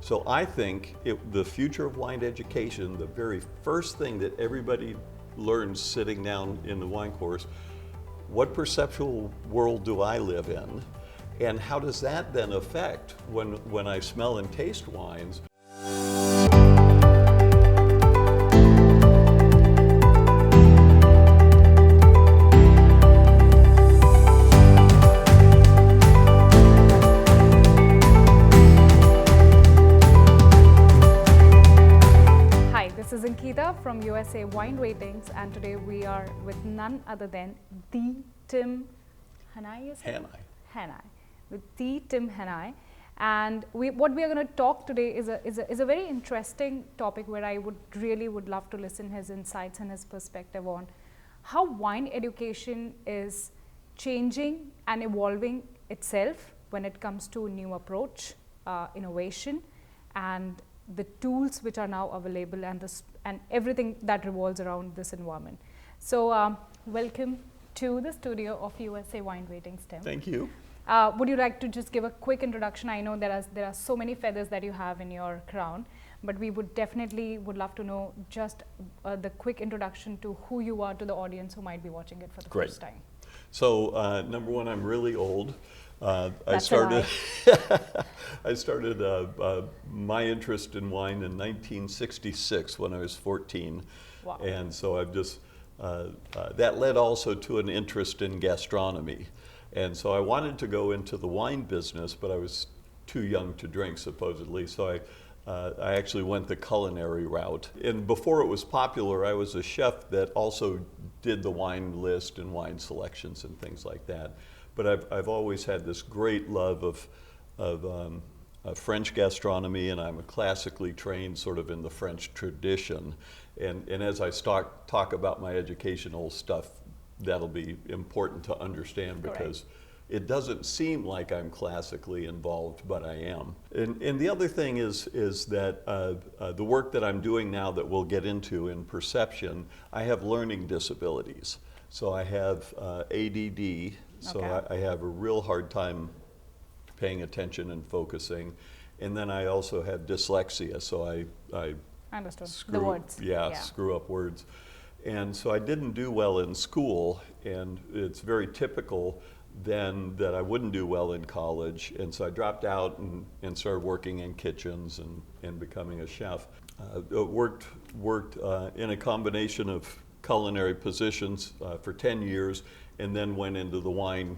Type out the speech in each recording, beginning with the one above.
So I think the future of wine education, the very first thing that everybody learns sitting down in the wine course, what perceptual world do I live in? And how does that then affect when I smell and taste wines? This is Ankita from USA Wine Ratings, and today we are with none other than the Tim Hanni. With the Tim Hanni, and what we are going to talk today is a very interesting topic where I would love to listen his insights and his perspective on how wine education is changing and evolving itself when it comes to new approach, innovation, and the tools which are now available and everything that revolves around this environment. So welcome to the studio of USA Wine Ratings, Tim. Thank you. Would you like to just give a quick introduction? I know there are so many feathers that you have in your crown, but we would love to know just the quick introduction to who you are to the audience who might be watching it for the first time. So number one, I'm really old. I started my interest in wine in 1966 when I was 14. Wow. And so I've just, that led also to an interest in gastronomy. And so I wanted to go into the wine business, but I was too young to drink, supposedly. So I actually went the culinary route. And before it was popular, I was a chef that also did the wine list and wine selections and things like that. But I've always had this great love of French gastronomy, and I'm a classically trained sort of in the French tradition. And as I talk about my educational stuff, that'll be important to understand because it doesn't seem like I'm classically involved, but I am. And the other thing is that the work that I'm doing now that we'll get into in perception, I have learning disabilities. So I have ADD, so I have a real hard time paying attention and focusing. And then I also have dyslexia, so I understood screw, the words. Screw up words. And so I didn't do well in school, and it's very typical then that I wouldn't do well in college. And so I dropped out and started working in kitchens and becoming a chef. Worked in a combination of culinary positions for 10 years, and then went into the wine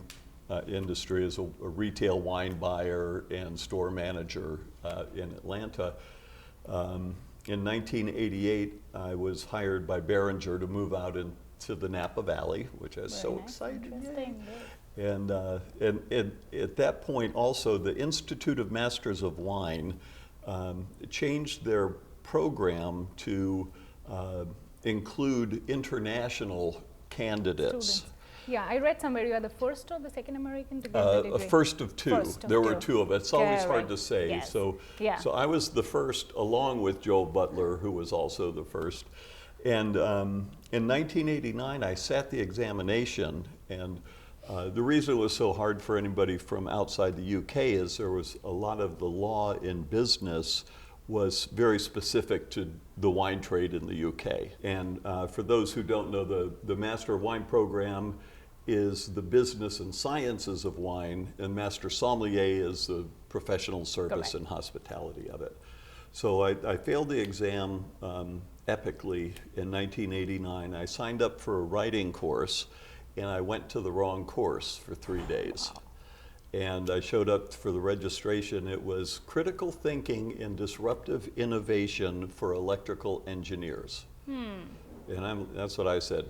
industry as a retail wine buyer and store manager in Atlanta. In 1988, I was hired by Beverage to move out into the Napa Valley, which I was so excited. And at that point, also, the Institute of Masters of Wine changed their program to include international candidates. Students. Yeah, I read somewhere you are the first or the second American to get the degree. First of two. There were two of us. It's always hard to say. Yes. So I was the first, along with Joe Butler, who was also the first. And in 1989, I sat the examination, and the reason it was so hard for anybody from outside the UK is there was a lot of the law in business was very specific to the wine trade in the UK. And for those who don't know, the Master of Wine program is the business and sciences of wine, and Master Sommelier is the professional service and hospitality of it. So I failed the exam epically in 1989. I signed up for a writing course, and I went to the wrong course for 3 days. Wow. And I showed up for the registration. It was critical thinking and disruptive innovation for electrical engineers. And that's what I said.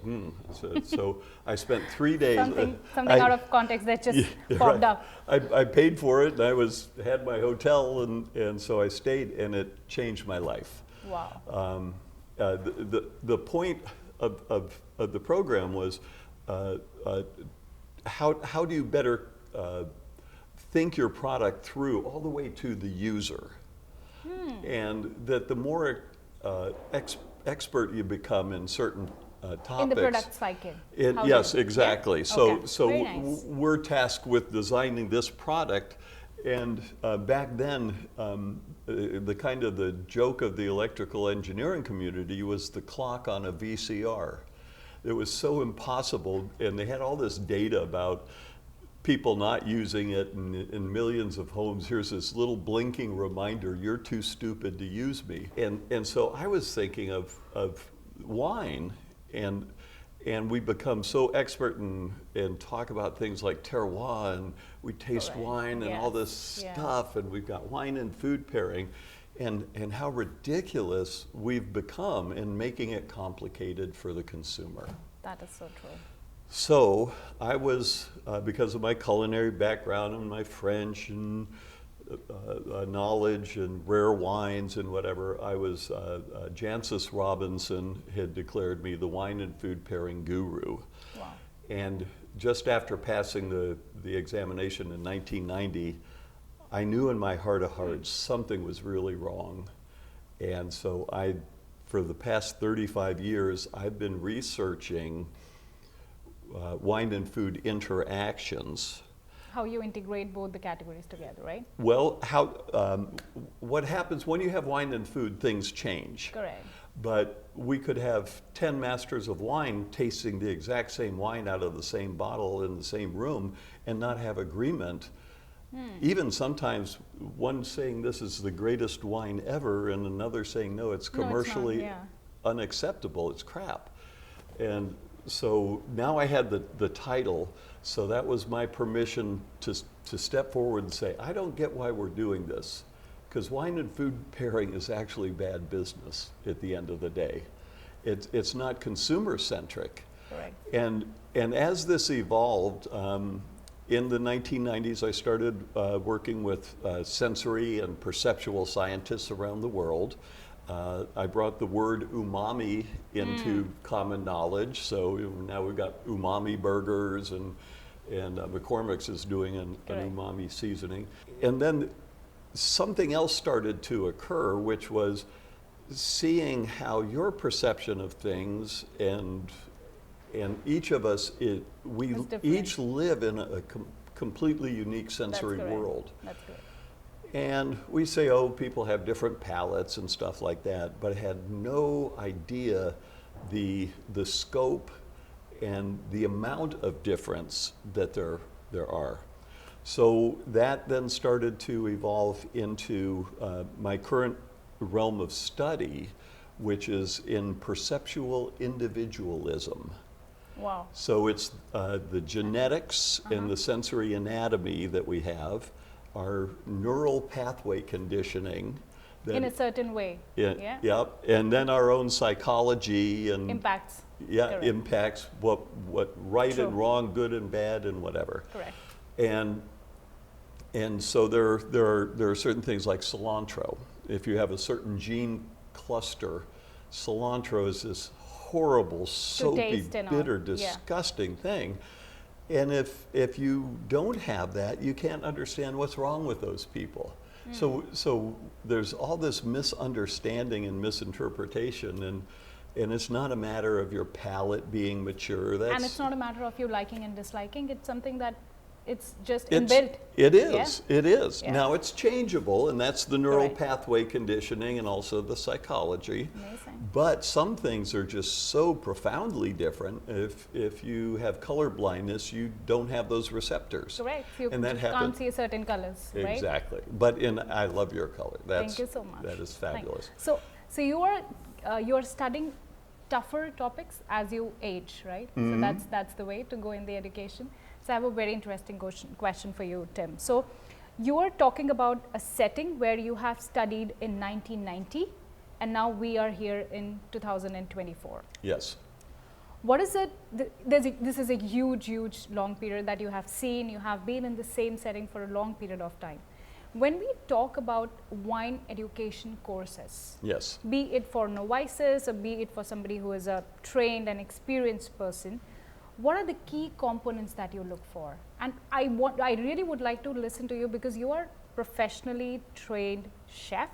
So I spent 3 days. Something out of context that just popped up. I paid for it, and I had my hotel, and so I stayed, and it changed my life. Wow. The point of the program was how do you better think your product through all the way to the user, and that the more expert you become in certain topics. In the product cycle. Yes, exactly. Yeah? So Very nice. we're tasked with designing this product, And back then, the kind of the joke of the electrical engineering community was the clock on a VCR. It was so impossible, and they had all this data about people not using it in millions of homes. Here's this little blinking reminder, you're too stupid to use me. And so I was thinking of wine, and we become so expert and talk about things like terroir, and we taste wine and all this stuff, and we've got wine and food pairing, and how ridiculous we've become in making it complicated for the consumer. That is so true. So I was, because of my culinary background and my French and knowledge and rare wines and whatever, I was, Jancis Robinson had declared me the wine and food pairing guru. Wow. And just after passing the examination in 1990, I knew in my heart of hearts something was really wrong. And so for the past 35 years, I've been researching wine and food interactions. How you integrate both the categories together, right? Well, what happens when you have wine and food, things change. Correct. But we could have 10 masters of wine tasting the exact same wine out of the same bottle in the same room and not have agreement. Even sometimes one saying this is the greatest wine ever and another saying no, it's commercially unacceptable, it's crap. And so now I had the title, so that was my permission to step forward and say, I don't get why we're doing this, because wine and food pairing is actually bad business at the end of the day. It's not consumer centric. Correct. And as this evolved, in the 1990s, I started working with sensory and perceptual scientists around the world. I brought the word umami into common knowledge. So now we've got umami burgers, and McCormick's is doing an umami seasoning. And then something else started to occur, which was seeing how your perception of things and each of us, we each live in a completely unique sensory world. That's good. And we say, oh, people have different palates and stuff like that, but I had no idea the scope and the amount of difference that there are. So that then started to evolve into my current realm of study, which is in perceptual individualism. Wow. So it's the genetics and the sensory anatomy that we have, our neural pathway conditioning. In a certain way. Yep. And then our own psychology and impacts. Yeah, Correct. impacts what right True. and wrong, good and bad, and whatever. Correct. And so there are certain things like cilantro. If you have a certain gene cluster, cilantro is this horrible, soapy, bitter, disgusting thing. And if you don't have that, you can't understand what's wrong with those people. So there's all this misunderstanding and misinterpretation, and it's not a matter of your palate being mature. And it's not a matter of you liking and disliking. It's something that it's just inbuilt. It is. Yeah. It is. Yeah. Now it's changeable, and that's the neural pathway conditioning and also the psychology. Amazing. But some things are just so profoundly different. If you have color blindness, you don't have those receptors. Correct. You and that can't see certain colors, right? Exactly. But I love your color. Thank you so much. That is fabulous. So you are studying tougher topics as you age, right? Mm-hmm. So that's the way to go in the education. So I have a very interesting question for you, Tim. So you are talking about a setting where you have studied in 1990, and now we are here in 2024. Yes. What is it? This is a huge, long period that you have seen. You have been in the same setting for a long period of time. When we talk about wine education courses, Yes. be it for novices or be it for somebody who is a trained and experienced person, what are the key components that you look for? And I really would like to listen to you, because you are professionally trained chef,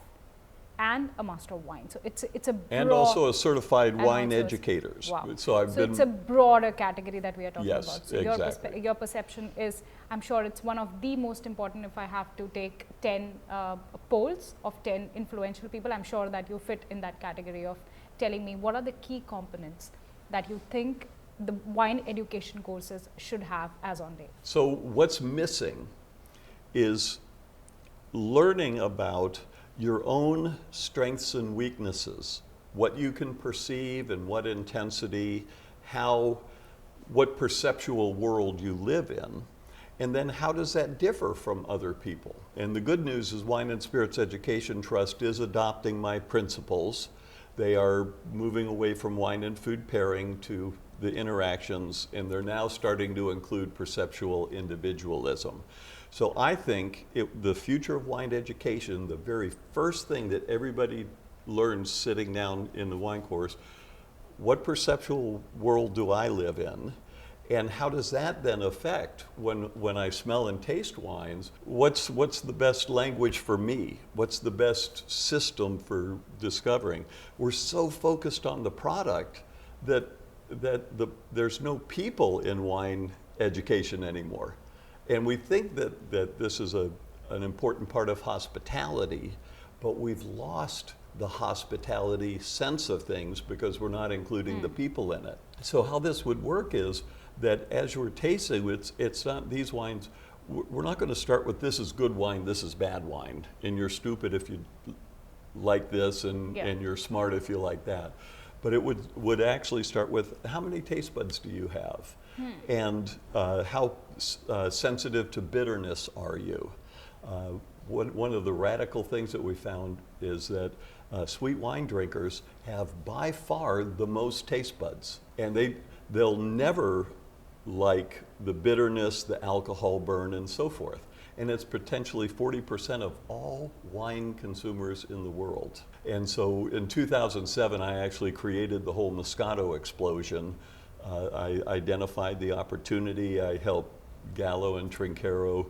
and a master of wine. So it's a broad, and also a certified and wine also educators. wow. So it's a broader category that we are talking Yes, about. So exactly. your perception is, I'm sure it's one of the most important. If I have to take 10 polls of 10 influential people, I'm sure that you fit in that category of telling me what are the key components that you think the wine education courses should have as on date. So what's missing is learning about your own strengths and weaknesses, what you can perceive and what intensity, what perceptual world you live in, and then how does that differ from other people? And the good news is Wine and Spirits Education Trust is adopting my principles. They are moving away from wine and food pairing to the interactions, and they're now starting to include perceptual individualism. So I think the future of wine education, the very first thing that everybody learns sitting down in the wine course, what perceptual world do I live in? And how does that then affect when I smell and taste wines? What's the best language for me? What's the best system for discovering? We're so focused on the product that there's no people in wine education anymore. And we think that this is an important part of hospitality, but we've lost the hospitality sense of things because we're not including the people in it. So how this would work is that as you're tasting, it's not these wines, we're not going to start with this is good wine, this is bad wine, and you're stupid if you like this and you're smart if you like that. But it would actually start with how many taste buds do you have? And how sensitive to bitterness are you? One of the radical things that we found is that sweet wine drinkers have by far the most taste buds, and they'll never like the bitterness, the alcohol burn, and so forth. And it's potentially 40% of all wine consumers in the world. And so in 2007, I actually created the whole Moscato explosion. I identified the opportunity. I helped Gallo and Trinchero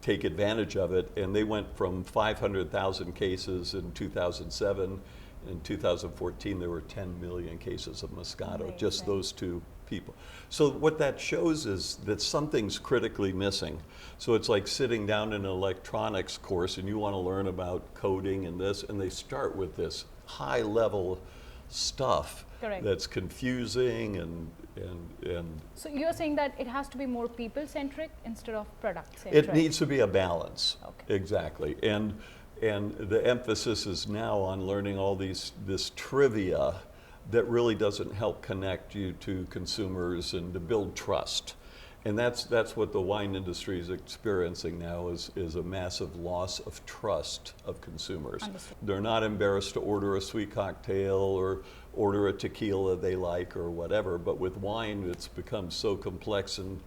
take advantage of it. And they went from 500,000 cases in 2007. In 2014, there were 10 million cases of Moscato, Amazing. Just those two people. So what that shows is that something's critically missing. So it's like sitting down in an electronics course and you want to learn about coding and this, and they start with this high level stuff. Correct. That's confusing and So you're saying that it has to be more people-centric instead of product-centric? it needs to be a balance. Okay. Exactly. And the emphasis is now on learning all this trivia that really doesn't help connect you to consumers and to build trust. And that's what the wine industry is experiencing now is a massive loss of trust of consumers. Understood. They're not embarrassed to order a sweet cocktail or order a tequila they like or whatever, but with wine it's become so complex and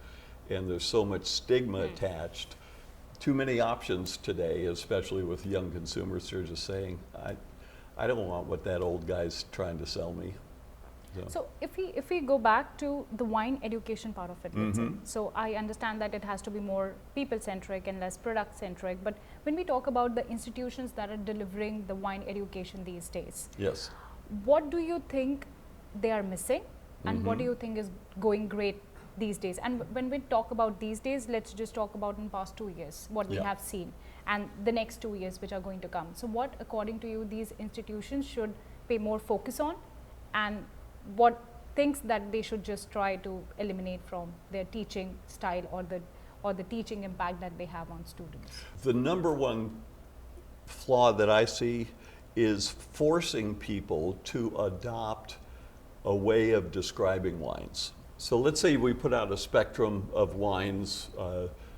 there's so much stigma attached. Too many options today, especially with young consumers. They're just saying, I don't want what that old guy's trying to sell me. So if we go back to the wine education part of it, let's say, so I understand that it has to be more people-centric and less product-centric, but when we talk about the institutions that are delivering the wine education these days, Yes. what do you think they are missing and what do you think is going great these days? And when we talk about these days, let's just talk about in the past 2 years, what we have seen and the next 2 years which are going to come. So what, according to you, these institutions should pay more focus on, and what things that they should just try to eliminate from their teaching style or the teaching impact that they have on students? The number one flaw that I see is forcing people to adopt a way of describing wines. So let's say we put out a spectrum of wines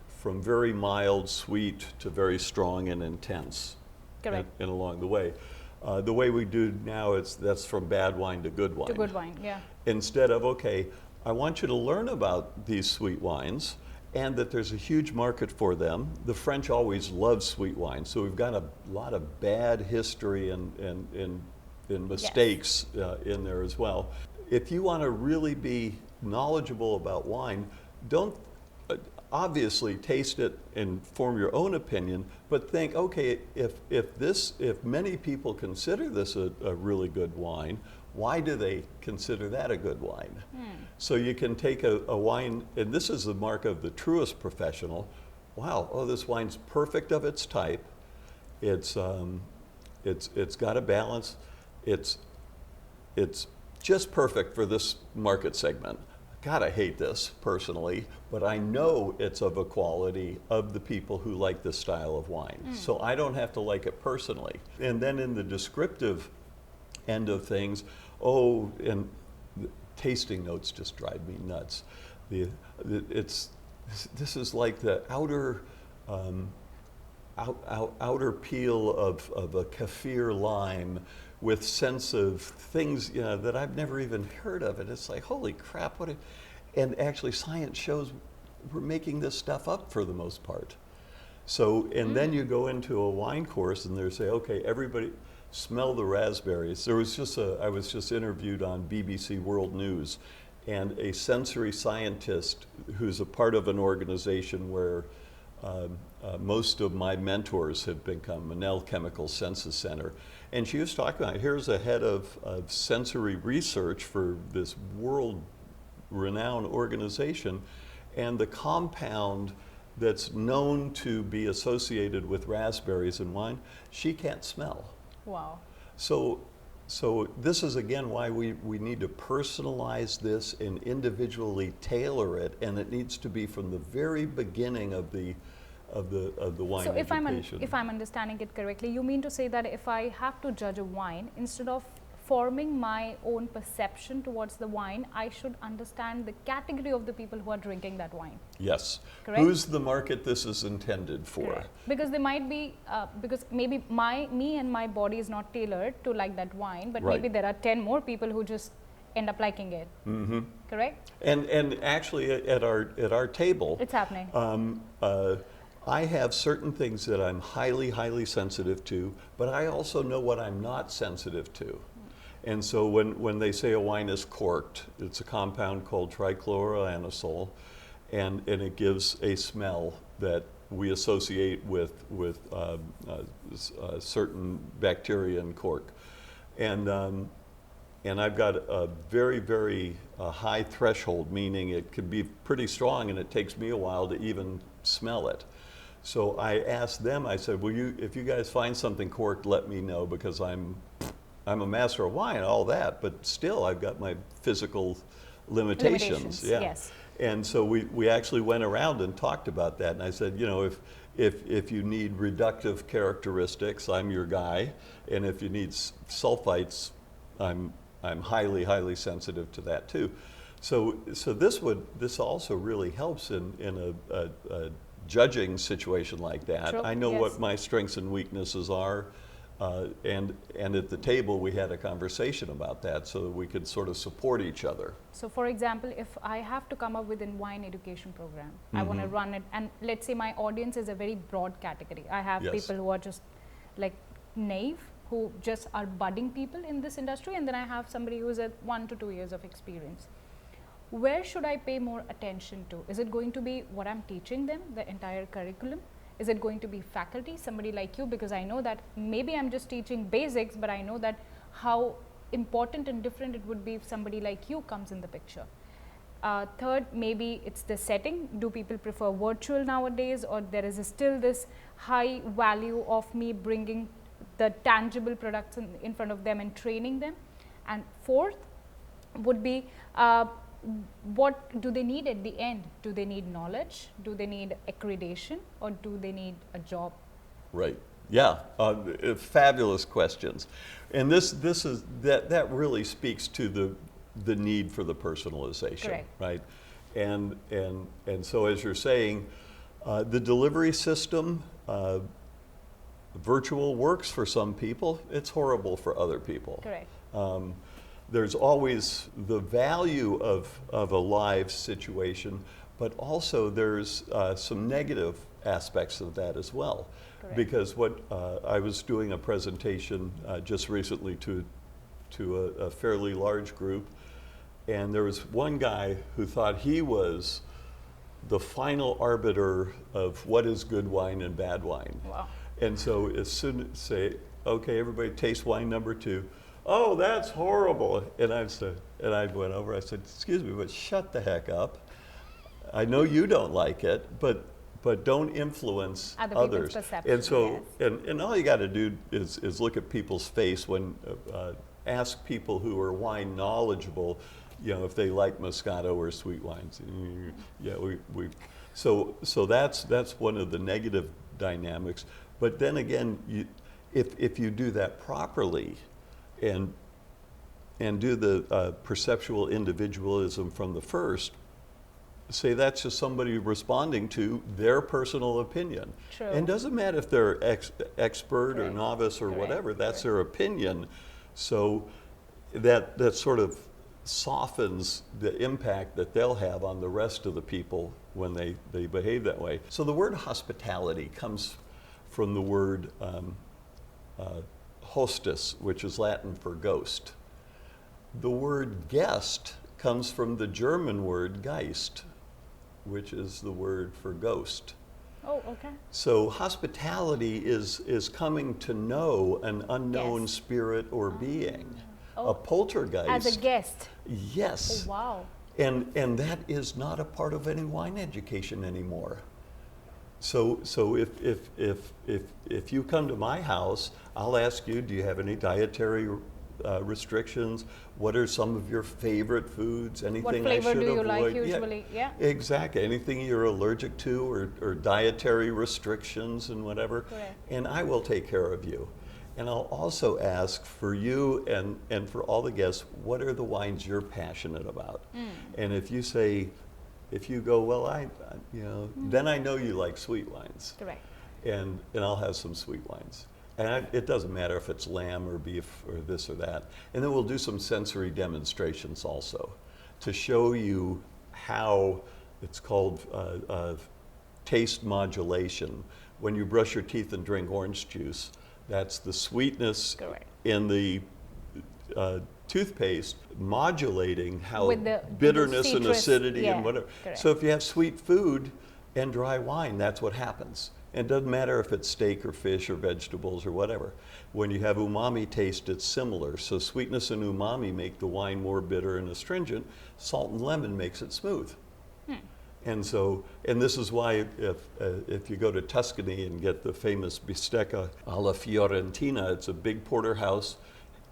from very mild, sweet to very strong and intense. Correct. And along the way. The way we do now that's from bad wine to good wine. To good wine, yeah. Instead of, okay, I want you to learn about these sweet wines and that there's a huge market for them. The French always love sweet wine, so we've got a lot of bad history and mistakes in there as well. If you want to really be knowledgeable about wine, obviously taste it and form your own opinion, but think, okay, if many people consider this a really good wine, why do they consider that a good wine? So you can take a wine, and this is the mark of the truest professional. Wow, oh, this wine's perfect of its type. It's got a balance. It's just perfect for this market segment. God, I hate this personally, but I know it's of a quality of the people who like this style of wine. So I don't have to like it personally. And then in the descriptive end of things, oh, and the tasting notes just drive me nuts. This is like the outer outer peel of a kaffir lime with sense of things that I've never even heard of. And it's like, holy crap, and actually science shows we're making this stuff up for the most part. So, and then you go into a wine course and they say, okay, everybody smell the raspberries. I was just interviewed on BBC World News, and a sensory scientist who's a part of an organization where most of my mentors have become Manel Chemical Senses Center. And she was talking about, here's a head of sensory research for this world-renowned organization, and the compound that's known to be associated with raspberries in wine, she can't smell. Wow. So this is again why we need to personalize this and individually tailor it, and it needs to be from the very beginning of the wine so education. if I'm understanding it correctly, you mean to say that if I have to judge a wine, instead of forming my own perception towards the wine, I should understand the category of the people who are drinking that wine. Yes. Correct? Who's the market this is intended for? Correct. Because they might be, because maybe me and my body is not tailored to like that wine, but Right. maybe there are 10 more people who just end up liking it. Mm-hmm. Correct? And actually at our table, It's happening. I have certain things that I'm highly sensitive to, but I also know what I'm not sensitive to. And so when they say a wine is corked, it's a compound called trichloroanisole, and it gives a smell that we associate with certain bacteria in cork. And I've got a very high threshold, meaning it can be pretty strong and it takes me a while to even smell it. So I asked them, I said, if you guys find something corked, let me know, because I'm a master of wine and all that, but still I've got my physical limitations. Yeah. Yes. And so we actually went around and talked about that, and I said, if you need reductive characteristics, I'm your guy, and if you need sulfites, I'm highly sensitive to that too. So this also really helps in a judging situation like that. True. I know Yes. what my strengths and weaknesses are, and at the table we had a conversation about that so that we could sort of support each other. So for example, if I have to come up with a wine education program, I want to run it, and let's say my audience is a very broad category. I have Yes. people who are just like naive, who just are budding people in this industry, and then I have somebody who's at 1 to 2 years of experience. Where should I pay more attention to? Is it going to be what I'm teaching them, the entire curriculum? Is it going to be faculty, somebody like you? Because I know that maybe I'm just teaching basics, but I know that how important and different it would be if somebody like you comes in the picture. Third, maybe it's the setting. Do people prefer virtual nowadays, or there is still this high value of me bringing the tangible products in front of them and training them? And fourth would be, what do they need at the end? Do they need knowledge? Do they need accreditation? Or do they need a job? Right. Yeah. Fabulous questions, and that really speaks to the need for the personalization. Correct. Right. And so as you're saying, the delivery system, virtual works for some people. It's horrible for other people. Correct. There's always the value of a live situation, but also there's some negative aspects of that as well. Correct. Because I was doing a presentation just recently to a fairly large group, and there was one guy who thought he was the final arbiter of what is good wine and bad wine. Wow. And so as soon as say, okay, everybody taste wine number 2. Oh, that's horrible. And I went over, I said, excuse me, but shut the heck up. I know you don't like it, but don't influence Other people's others. perception, And so, yes. and all you got to do is look at people's face when, ask people who are wine knowledgeable, you know, if they like Moscato or sweet wines. Yeah, so that's one of the negative dynamics. But then again, if you do that properly, and do the perceptual individualism from the first, say that's just somebody responding to their personal opinion. True. And it doesn't matter if they're expert or Correct. novice or Correct. whatever, that's Correct. their opinion. So that sort of softens the impact that they'll have on the rest of the people when they behave that way. So the word hospitality comes from the word hostis, which is Latin for ghost. The word guest comes from the German word Geist, which is the word for ghost. Oh, okay. So hospitality is coming to know an unknown Guest. spirit or being. Oh. A poltergeist. As a guest. Yes. Oh, wow. And that is not a part of any wine education anymore. So if you come to my house, I'll ask you, do you have any dietary restrictions? What are some of your favorite foods? Anything What I flavor should do you avoid? like usually? Yeah. Exactly. Anything you're allergic to or dietary restrictions and whatever. Correct. And I will take care of you. And I'll also ask for you and for all the guests, what are the wines you're passionate about? And if you say, if you go, well, then I know you like sweet wines. Correct. And I'll have some sweet wines. And it doesn't matter if it's lamb or beef or this or that. And then we'll do some sensory demonstrations also to show you how it's called taste modulation. When you brush your teeth and drink orange juice, that's the sweetness Correct. in the toothpaste modulating how With the bitterness and citrus, acidity yeah, and whatever. correct. So if you have sweet food and dry wine, that's what happens. And it doesn't matter if it's steak or fish or vegetables or whatever. When you have umami taste, it's similar. So sweetness and umami make the wine more bitter and astringent. Salt and lemon makes it smooth. And so, and this is why if you go to Tuscany and get the famous bistecca alla Fiorentina, it's a big porterhouse,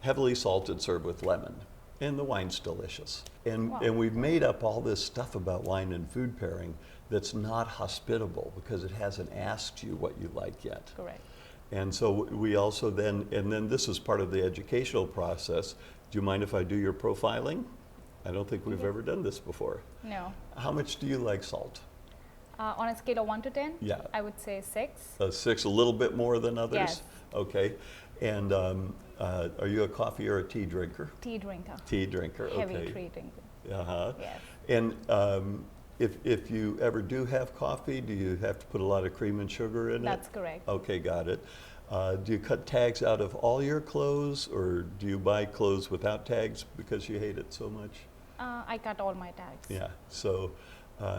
heavily salted, served with lemon. And the wine's delicious. And, Wow. and we've made up all this stuff about wine and food pairing that's not hospitable because it hasn't asked you what you like yet. Correct. And so we also then this is part of the educational process. Do you mind if I do your profiling? I don't think we've ever done this before. No. How much do you like salt? On a scale of 1 to 10, Yeah. I would say 6. 6, a little bit more than others? Yes. Okay. And are you a coffee or a tea drinker? Tea drinker. Tea drinker, Heavy okay. tea drinker. Uh-huh. Yes. And if you ever do have coffee, do you have to put a lot of cream and sugar in it? That's correct. Okay, got it. Do you cut tags out of all your clothes, or do you buy clothes without tags because you hate it so much? I cut all my tags. Yeah, so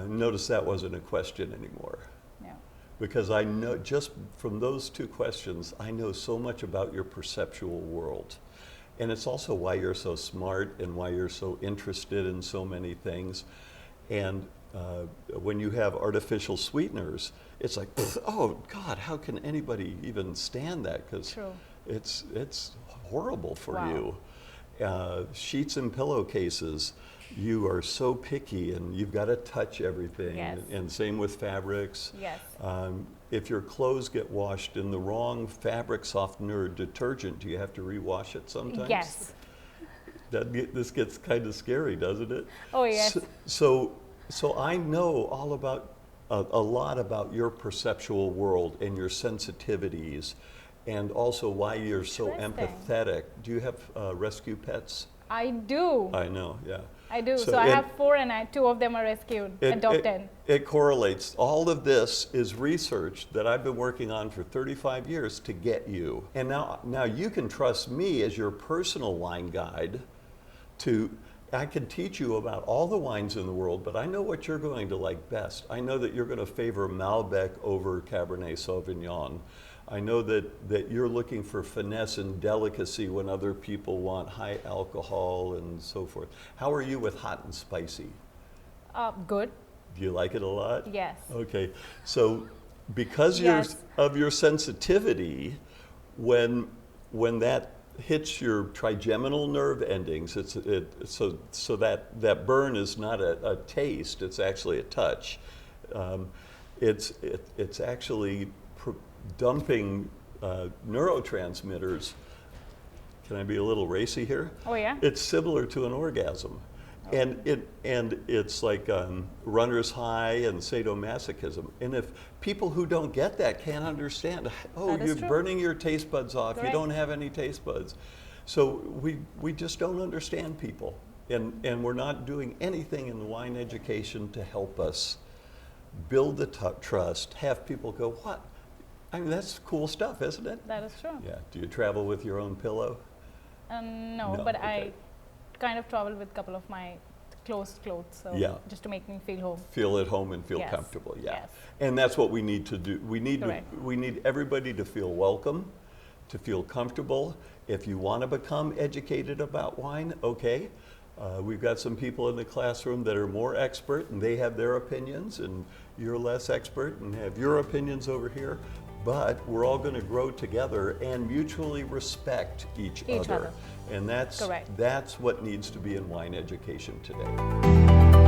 notice that wasn't a question anymore. No. Because I know, just from those 2 questions, I know so much about your perceptual world. And it's also why you're so smart and why you're so interested in so many things. And when you have artificial sweeteners, it's like, oh God, how can anybody even stand that? Because True. it's horrible for Wow. you. Sheets and pillowcases, you are so picky and you've got to touch everything. Yes. And same with fabrics. Yes. If your clothes get washed in the wrong fabric softener or detergent, do you have to rewash it sometimes? Yes. This gets kind of scary, doesn't it? Oh, yes. So I know all about a lot about your perceptual world and your sensitivities, and also why you're so Interesting. empathetic. Do you have rescue pets? I do. I know, yeah. I do. So I have 4 and 2 of them are rescued, adopted. It correlates. All of this is research that I've been working on for 35 years to get you. And now you can trust me as your personal wine guide I can teach you about all the wines in the world, but I know what you're going to like best. I know that you're going to favor Malbec over Cabernet Sauvignon. I know that you're looking for finesse and delicacy when other people want high alcohol and so forth. How are you with hot and spicy? Good. Do you like it a lot? Yes. Okay, so because Yes. of your sensitivity, when that hits your trigeminal nerve endings, so that burn is not a taste; it's actually a touch. It's actually dumping neurotransmitters. Can I be a little racy here? Oh yeah. It's similar to an orgasm. And it's like runner's high and sadomasochism. And if people who don't get that can't understand, oh, That is you're true. burning your taste buds off, Correct. you don't have any taste buds. So we just don't understand people. And we're not doing anything in the wine education to help us build the trust, have people go, what? I mean, that's cool stuff, isn't it? That is true. Yeah. Do you travel with your own pillow? No, No, but okay. I kind of travel with a couple of my closed clothes, so Yeah. just to make me feel home. Feel at home and feel Yes. comfortable, yeah. Yes. And that's what we need to do. We need Correct. we need everybody to feel welcome, to feel comfortable. If you want to become educated about wine, okay. We've got some people in the classroom that are more expert and they have their opinions, and you're less expert and have your opinions over here. But we're all going to grow together and mutually respect each other. Other. And Correct. that's what needs to be in wine education today.